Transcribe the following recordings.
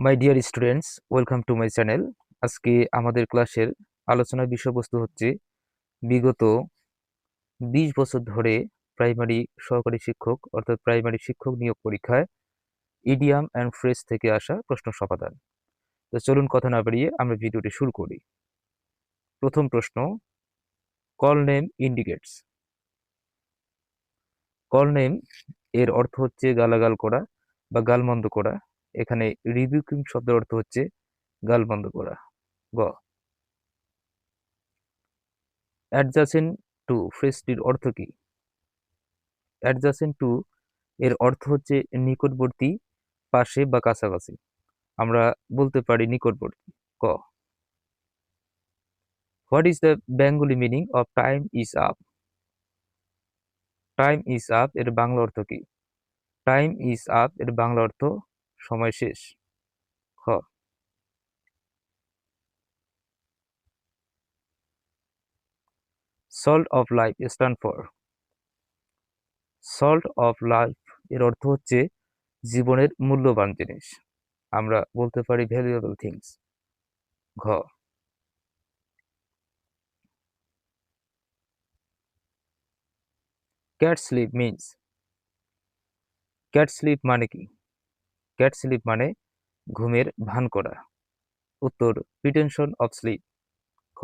My dear students, welcome to my channel. আজকে আমাদের ক্লাসের আলোচনার বিষয়বস্তু হচ্ছে বিগত 20 বছর ধরে প্রাইমারি সহকারী শিক্ষক অর্থাৎ প্রাইমারি শিক্ষক নিয়োগ পরীক্ষায় ইডিয়াম অ্যান্ড ফ্রেজ থেকে আসা প্রশ্ন সমাধান। তো চলুন কথা না বাড়িয়ে আমরা ভিডিওটি শুরু করি। প্রথম প্রশ্ন, call name indicates. Call name এর অর্থ হচ্ছে গালাগাল করা বা গালমন্দ করা। এখানে রিবিউকিং শব্দের অর্থ হচ্ছে গালমন্দ করা। গ, অ্যাডজাসেন্ট টু ফ্রেজটির অর্থ কি? অ্যাডজাসেন্ট টু এর অর্থ হচ্ছে নিকটবর্তী, পাশে বা কাছাকাছি। আমরা বলতে পারি নিকটবর্তী। ক, what is the Bengali meaning of time is up? Time is up এর বাংলা অর্থ কি? টাইম ইজ আপ এর বাংলা অর্থ সময় শেষ। খ, salt of life stand for? Salt of life এর অর্থ হচ্ছে জীবনের মূল্যবান জিনিস। আমরা বলতে পারি ভ্যালুয়েবল থিংস। ঘ, cat sleep means? Cat sleep মানে কি? ক্যাট স্লিপ মানে ঘুমের ভান করা। উত্তর, প্রিটেনশন অফ স্লিপ। ঘ,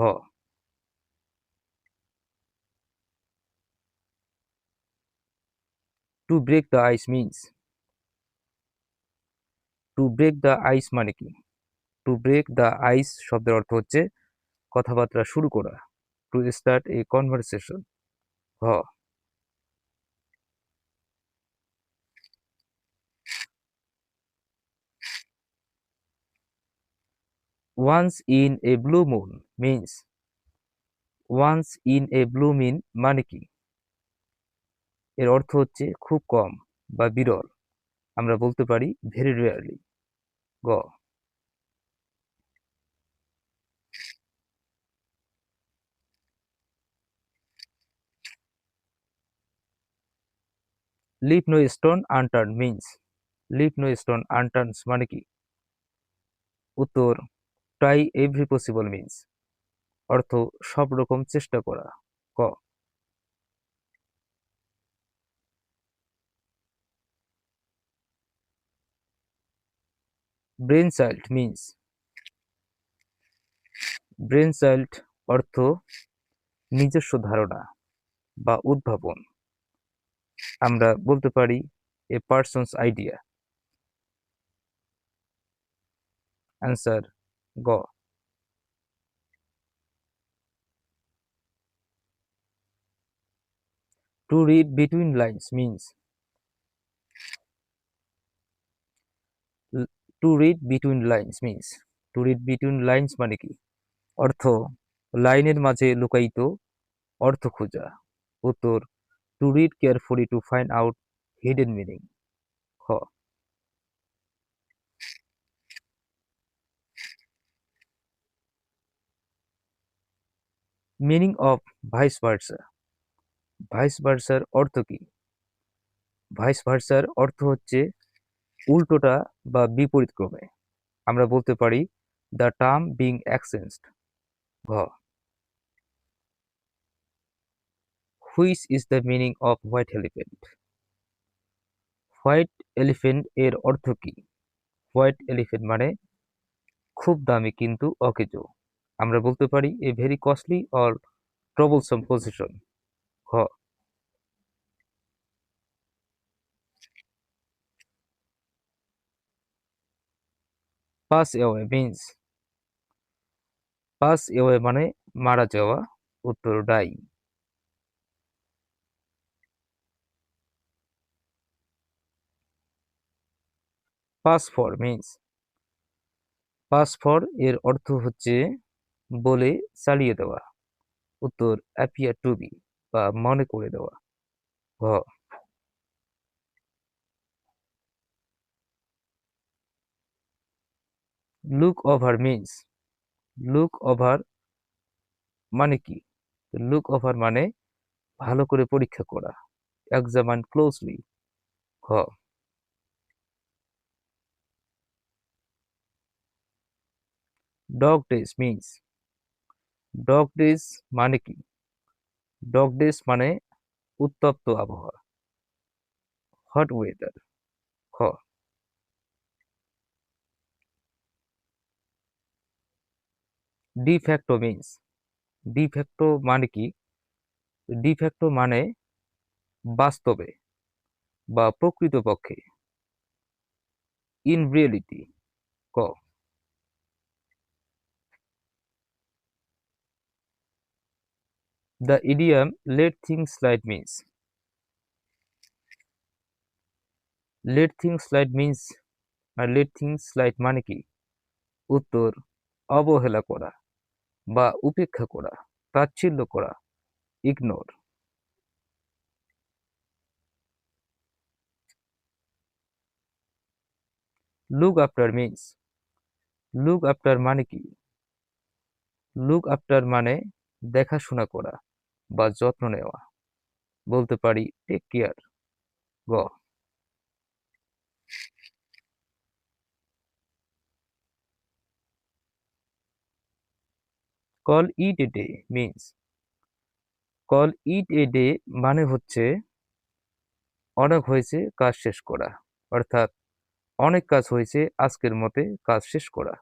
to break the ice means? To break the ice মানে কি? টু ব্রেক দ্য আইস শব্দের অর্থ হচ্ছে কথাবার্তা শুরু করা। To start a conversation. ঘ, once in a blue moon means? Once in a blue moon মানে কি? এর অর্থ হচ্ছে খুব কম বা বিরল। আমরা বলতে পারি ভেরি রেয়ারলি। গ, leave no stone unturn means? Leave no stone unturns মানে কি? উত্তর, ট্রাই এভরি পসিবল মিন্স। অর্থ সব রকম চেষ্টা করা। ক, brain child means? Brain child অর্থ নিজস্ব ধারণা বা উদ্ভাবন। আমরা বলতে পারি এ পার্সনস আইডিয়া। অ্যান্সার গ, to read between lines means? To read between lines means? To read between lines মানে কি? অর্থ লাইনের মাঝে লুকায়িত অর্থ খোঁজা। উত্তর, to read carefully to find out hidden meaning. খ, meaning of vice versa. Vice ভার্সার অর্থ কি? ভাইস ভার্সার অর্থ হচ্ছে উল্টোটা বা বিপরীত ক্রমে। আমরা বলতে পারি দ্য টার্ম বিং এক্সচেঞ্জড। ঘ, which is the meaning of white elephant? White elephant এর অর্থ কি? হোয়াইট এলিফেন্ট মানে খুব দামি কিন্তু অকেজো। আমরা বলতে পারি a very costly or troublesome position. ঘ, pass away means? Pass away মানে মারা যাওয়া। উত্তর, die. Pass for means? Pass for এর অর্থ হচ্ছে বলে চালিয়ে দেওয়া। উত্তর, অ্যাপিয়ার টু বি বা মনে করে দেওয়া। ঘ, look over means? Look over মানে কি? লুক ওভার মানে ভালো করে পরীক্ষা করা। Examine closely. ঘ, dog days means, dog days মানে কি? ডগ ডেজ মানে উত্তপ্ত আবহাওয়া, হট ওয়েদার। খ, ডিফ্যাক্টো মিন্স, ডিফ্যাক্টো মানে কি? ডিফ্যাক্টো মানে বাস্তবে বা প্রকৃতপক্ষে, ইন রিয়েলিটি। ক, the idiom let things slide means, let things slide means আর লেট থিংস স্লাইড মানে কি? উত্তর, অবহেলা করা বা উপেক্ষা করা, তাচ্ছিল্য করা, ignore. Look after means, look after মানে কি? লুক আফটার মানে দেখাশোনা করা বা যত্ন নেওয়া, বলতে পারি টেক কেয়ার। গ, call it a day means, call it a day মানে হচ্ছে অনেক হয়েছে কাজ শেষ করা, অর্থাৎ অনেক কাজ হয়েছে আজকের মতে কাজ শেষ করা,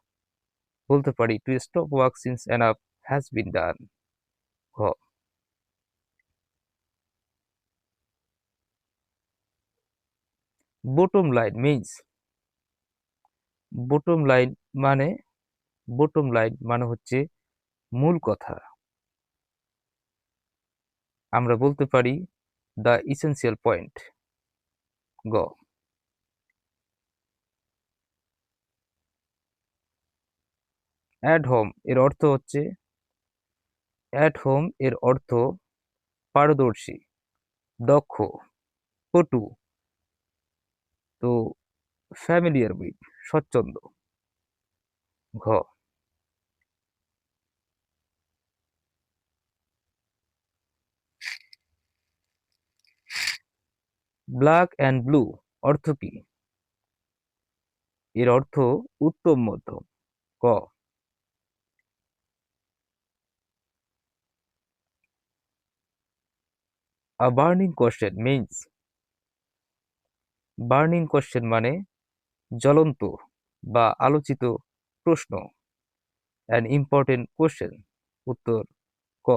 বলতে পারি to stop work since enough has been done. ঘ, bottom line means, bottom line মানে, বটম লাইন মানে হচ্ছে মূল কথা, আমরা বলতে পারি দ্য ইসেনশিয়াল পয়েন্ট। গ, অ্যাট হোম এর অর্থ হচ্ছে, অ্যাট হোম এর অর্থ পারদর্শী, দক্ষ, পটু, তো ফ্যামিলিয়ার উইথ, স্বচ্ছন্দ। ঘ, ব্ল্যাক অ্যান্ড ব্লু অর্থ কি? এর অর্থ উত্তম মধ্যম। ক, a burning question means, burning question মানে জ্বলন্ত বা আলোচিত প্রশ্ন, অ্যান ইম্পর্টেন্ট কোয়েশ্চেন, উত্তর ক।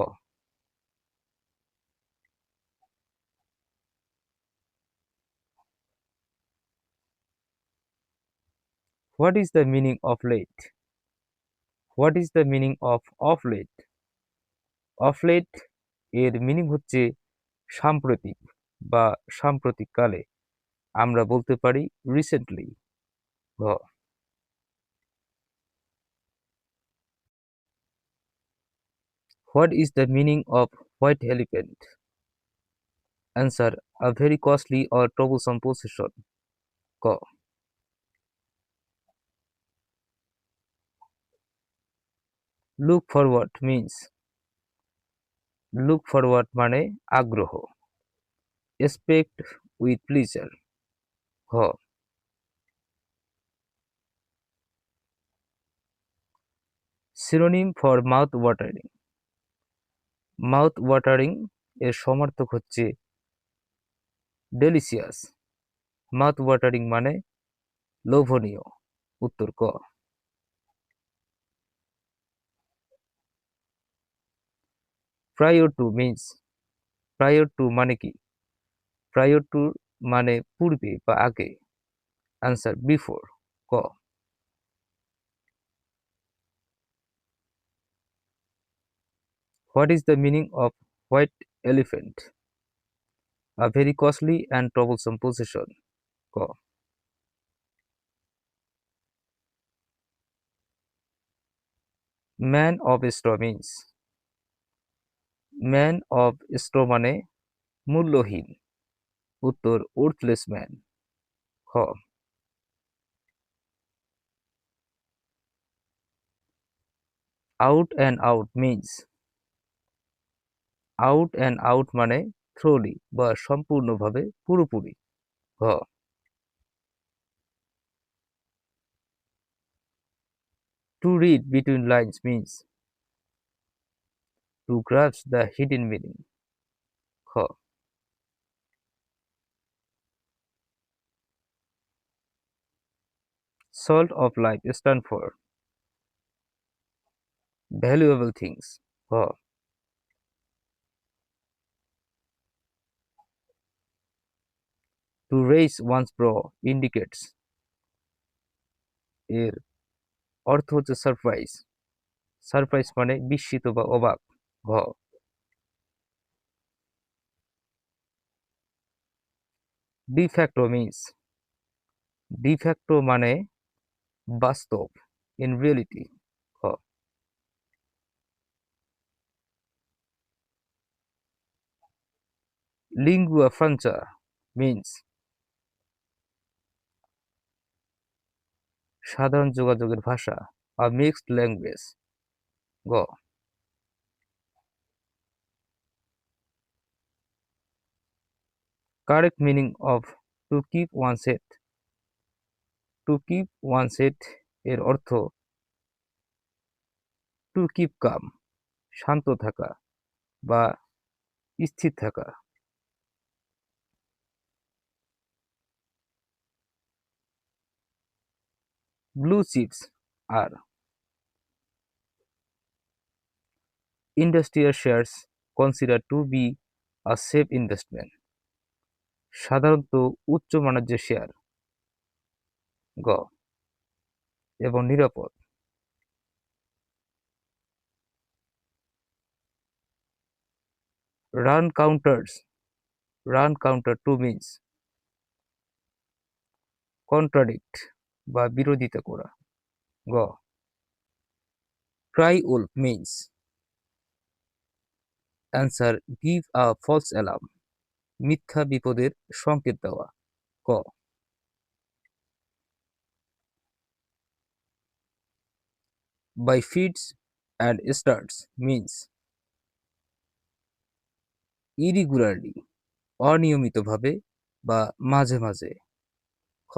What is the meaning of late? What is the meaning of late? Of late এর মিনিং হচ্ছে সাম্প্রতিক বা সাম্প্রতিক কালে, আমরা বলতে পারি রিসেন্টলি। ঘ, what is the meaning of white elephant? Answer, a very costly or troublesome possession. ক, look forward means, look forward মানে আগ্রহ, এক্সপেক্ট উইথ প্লিজার। ঘ, synonym for mouth watering, mouth watering এর সমার্থক হচ্ছে ডেলিসিয়াস, মাউথ ওয়াটারিং মানে লোভনীয়, উত্তর ক। Prior to means, prior to মানে কি? প্রায়র টু মানে পূর্বে বা আগে, আনসার বিফোর। ক, what is the meaning of white elephant? A very costly and troublesome possession. ক, man of straw means, man of straw মানে মূল্যহীন, উত্তর ওর্থলেস ম্যান। খ, out and out means, out and out মানে thoroughly বা সম্পূর্ণভাবে পুরোপুরি। ঘ, To read between lines means to grasp the hidden meaning. খ. Salt of life stand for valuable things. খ. To raise one's brow indicates এর অর্থ হচ্ছে সারপ্রাইজ। সারপ্রাইজ মানে বিস্মিত বা অবাক। ঘ. De facto means de facto মানে বাস্তব in reality. খ. Lingua franca means সাধারণ যোগাযোগের ভাষা a mixed language. গ. Correct meaning of to keep one's head. To keep one's head এর অর্থ to keep calm শান্ত থাকা বা স্থির থাকা। Blue chips are industrial shares considered to be a safe investment. সাধারণত উচ্চ মানের শেয়ার। গ. এবং নিরাপদ। Run counters. Run counter to means contradict বা বিরোধিতা করা। গ. Cry wolf means answer give a false alarm মিথ্যা বিপদের সংকেত দেওয়া। ক. By fits and starts means irregularly অনিয়মিতভাবে বা মাঝে মাঝে। খ.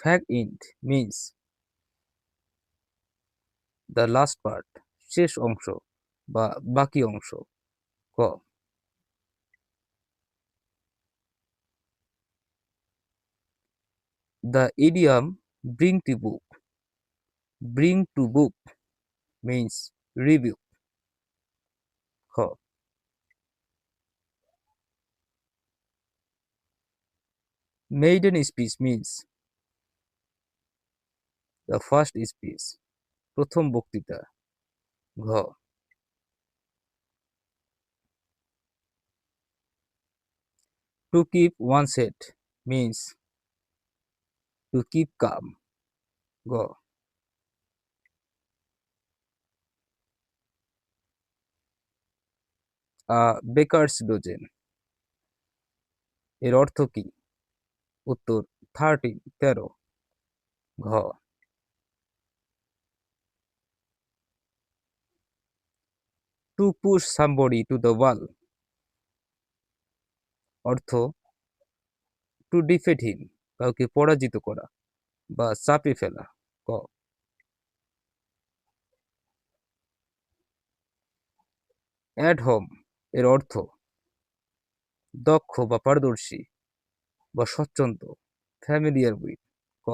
Fag end means the last part শেষ অংশ বা বাকি অংশ। ক. The idiom bring to book means review. খ. Maiden speech means the first speech প্রথম বক্তৃতা। ঘ. To keep one's head means to keep calm. গ. বেকারস ডোজেন এর অর্থ কি? উত্তর 13। ঘ. To push somebody to the wall অর্থ to defeat him কাউকে পরাজিত করা বা চাপে ফেলা। ক. At home এর অর্থ দক্ষ বা পারদর্শী বা স্বচ্ছন্দ familiar with. ক.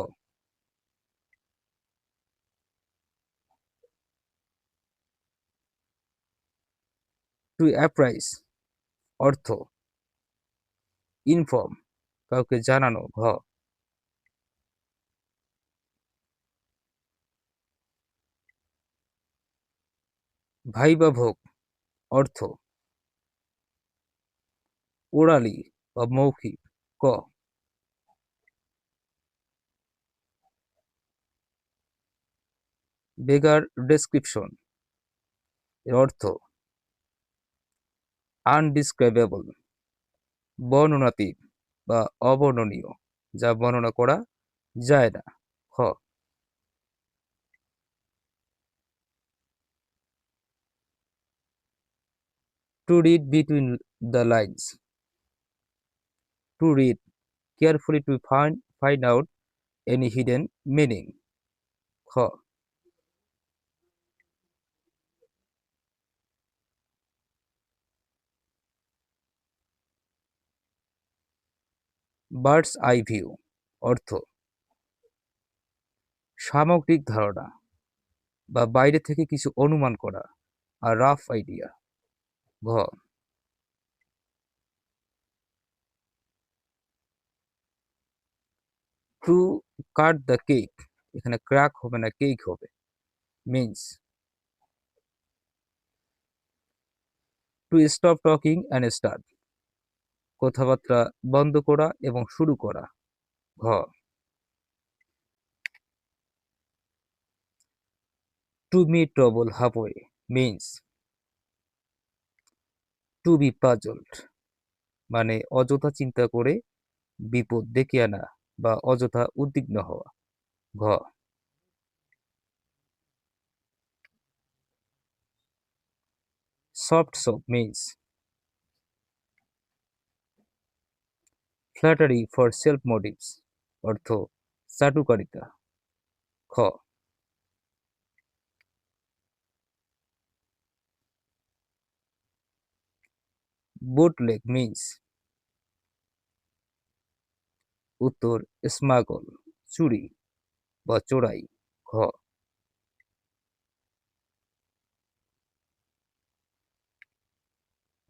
To apprise অর্থ ইনফর্ম কাউকে জানানো। ঘ. ভাইবা ভোগ অর্থ ওরালি বা মৌখিক। ক. বেগার ডেসক্রিপশন এর অর্থ আনডিসক্রাইবেবল বর্ণনাতীত বা অবর্ণনীয় যা বর্ণনা করা যায় না। খ. To read between the lines. To read carefully to find out any hidden meaning. খ. বার্ডস আই ভিউ অর্থ সামগ্রিক ধারণা বা বাইরে থেকে কিছু অনুমান করা, আর রাফ আইডিয়া। ঘ. টু কাট দ্য কেক, এখানে ক্র্যাক হবে না, কেক হবে, means to stop talking and start, কথাবার্তা বন্ধ করা এবং শুরু করা। ঘ. To meet trouble halfway means to be puzzled, মানে অযথা চিন্তা করে বিপদ ডেকে আনা বা অযথা উদ্বিগ্ন হওয়া। ঘ. Soft soap means flattery for self motives, অর্থ চাটুকারিতা। খ. বুটলেগ মিন্স উত্তর স্মাগল, চুরি বা চোরাই। ঘ.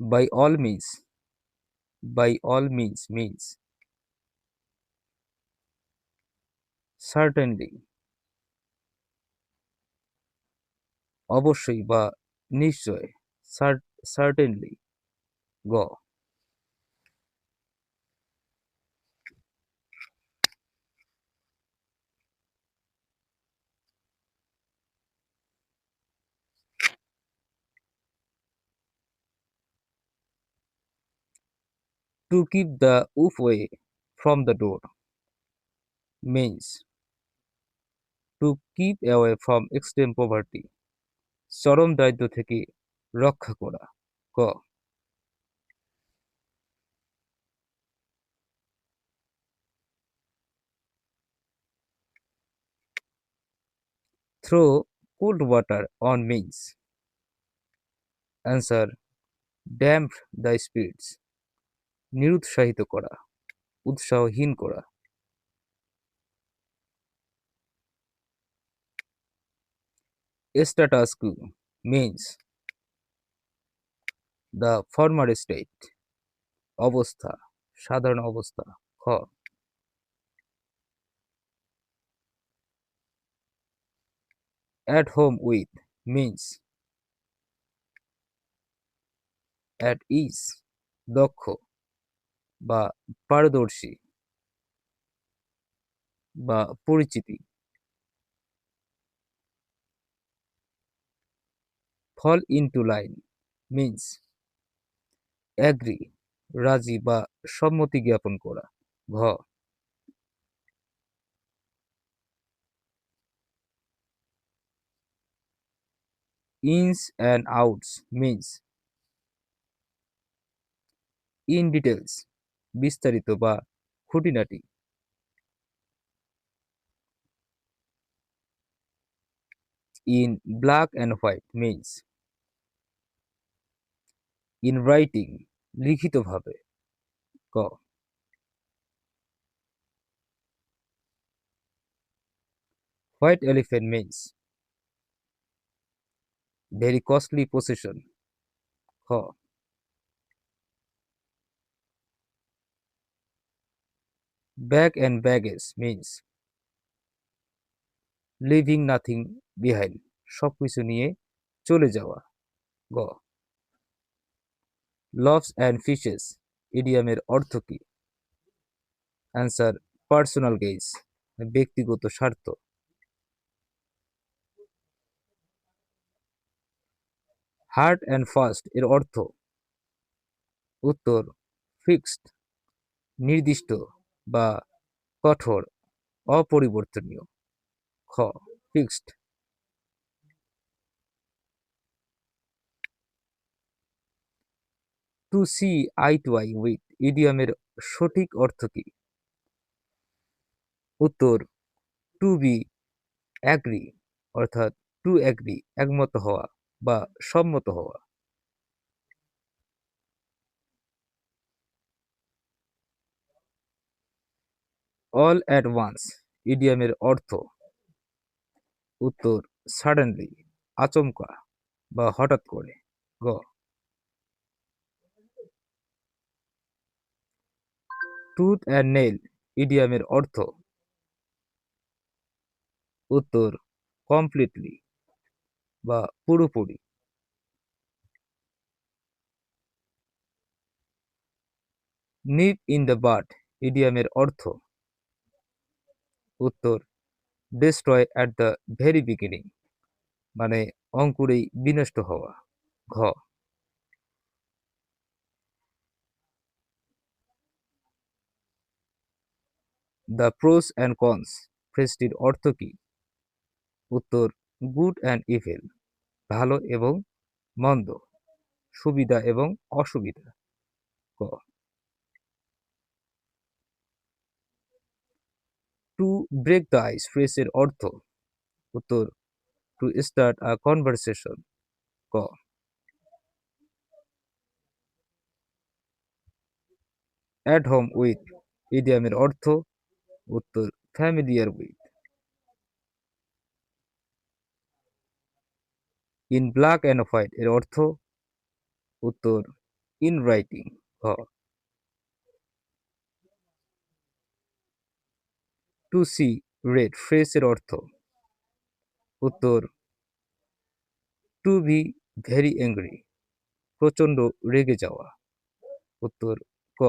By all means, by all means means certainly, অবশ্যই বা নিশ্চয়, সার্টেনলি। গ. To keep the wolf way from the door means to keep away from extreme poverty, চরম দারিদ্র্য থেকে রক্ষা করা। ক. Throw cold water on means answer damp the spirits, নিরুৎসাহিত করা, উৎসাহহীন করা। স্ট্যাটাস কু মিন্স দ্য ফর্মার স্টেট, অবস্থা, সাধারণ অবস্থা। খ. At home with means at ease, দক্ষ বা পারদর্শী বা পরিচিতি। Fall into line means agree, রাজি বা সম্মতি জ্ঞাপন করা। ঘ. Ins and outs means in details, বিস্তারিত বা খুঁটিনাটি। In black and white means in writing, লিখিতভাবে। ক. White elephant means very costly possession. খ. Bag and baggage means leaving nothing behind, সবকিছু নিয়ে চলে যাওয়া। গ. লভস অ্যান্ড ফিশেস ইডিয়ামের অর্থ কি? অ্যান্সার পার্সোনাল গেইজ, ব্যক্তিগত স্বার্থ। হার্ড অ্যান্ড ফাস্ট এর অর্থ? উত্তর ফিক্সড, নির্দিষ্ট বা কঠোর, অপরিবর্তনীয়। খ. Fixed. To see eye to eye with ইডিয়ামের সঠিক অর্থ কি? উত্তর টু বি অ্যাগ্রি, অর্থাৎ টু অ্যাগ্রি একমত হওয়া বা সম্মত হওয়া। অল অ্যাট ওয়ান্স ইডিয়ামের অর্থ। উত্তর সাডেনলি আচমকা বা হঠাৎ করে। গ টুথ অ্যান্ড নেইল ইডিয়ামের অর্থ। উত্তর কমপ্লিটলি বা পুরোপুরি। নিপ ইন দ্য বাট ইডিয়ামের অর্থ। উত্তর destroy at the very beginning, মানে অঙ্কুরেই বিনষ্ট হওয়া। ঘ দ্য প্রোস অ্যান্ড কনস ফ্রেজটির অর্থ কি? উত্তর গুড অ্যান্ড ইভিল, ভালো এবং মন্দ, সুবিধা এবং অসুবিধা। ক টু ব্রেক দ্য আইস ফ্রেজের অর্থ। উত্তর টু স্টার্ট আ কনভারসেশন। ক অ্যাট হোম উইথ ইডিয়ামের অর্থ। উত্তর familiar with. In black and white এর অর্থ। উত্তর ইন রাইটিং। খ টু সি রেড ফ্রেজের অর্থ। উত্তর টু বি ভেরি অ্যাংরি, প্রচণ্ড রেগে যাওয়া। উত্তর ক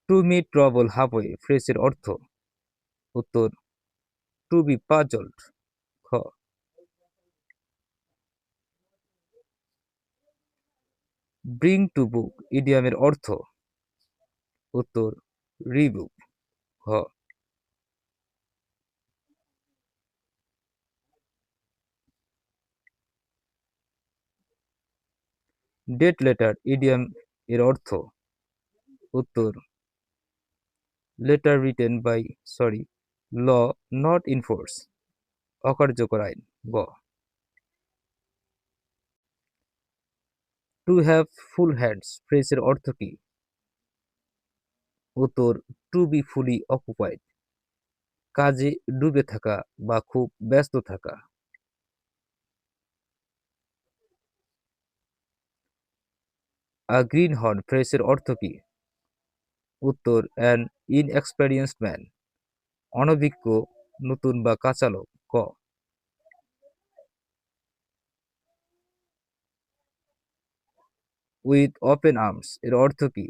টু মিট ট্রাবল হাফওয়ে ফ্রেজের অর্থ। উত্তর টু বি পাজলড। খ ব্রিং টু বুক ইডিয়ামের অর্থ। উত্তর রিবুক। খ ডেট লেটার ইডিয়াম এর অর্থ। উত্তর letter written by law not in force, অকার্যকর আইন। গ টু হ্যাভ ফুল হ্যান্ডস ফ্রেজের অর্থ কি? উত্তর টু বি ফুলি অকুপাইড, কাজে ডুবে থাকা বা খুব ব্যস্ত থাকা। আ গ্রিন হর্ন ফ্রেজের অর্থ কি? উত্তর অ্যান ইনএক্সপেরিয়েন্সড ম্যান, অনভিজ্ঞ নতুন বা কাঁচা লোক। ক উইথ ওপেন আর্মস এর অর্থ কি?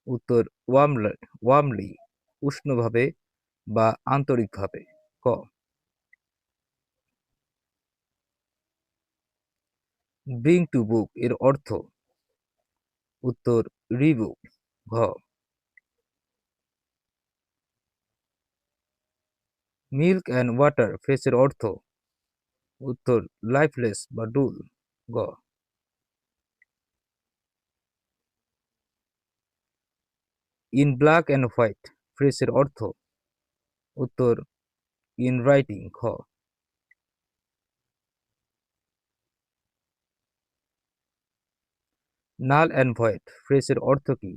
উত্তর ওয়ার্মলি উষ্ণভাবে বা আন্তরিকভাবে। ক ব্রিং টু বুক এর অর্থ। উত্তর রিবুক। ঘ মিল্ক অ্যান্ড ওয়াটার ফ্রেজের অর্থ। উত্তর লাইফলেস বা ডুল। গ ইন ব্ল্যাক অ্যান্ড হোয়াইট ফ্রেজের অর্থ। উত্তর ইন রাইটিং। খ নাল অ্যান্ড ভয়েড ফ্রেজের অর্থ কি?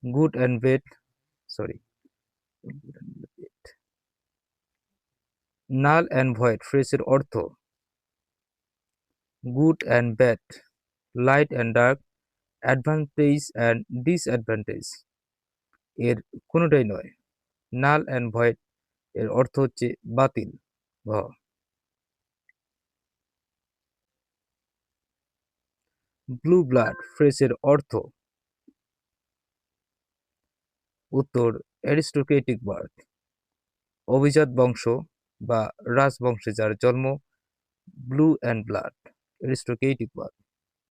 Good and bad sorry null and void ফ্রেজের অর্থ। Good and bad, light and dark, advantage and disadvantage এর কোনোটাই নয়। নাল অ্যান্ড ভয়েড এর অর্থ হচ্ছে বাতিল। ঘ ব্লু ব্লাড ফ্রেজের অর্থ। উত্তর অ্যারিস্টোক্রেটিক বার্থ, অভিজাত বংশ বা রাজবংশে যার জন্ম। Blue and blood aristocratic birth.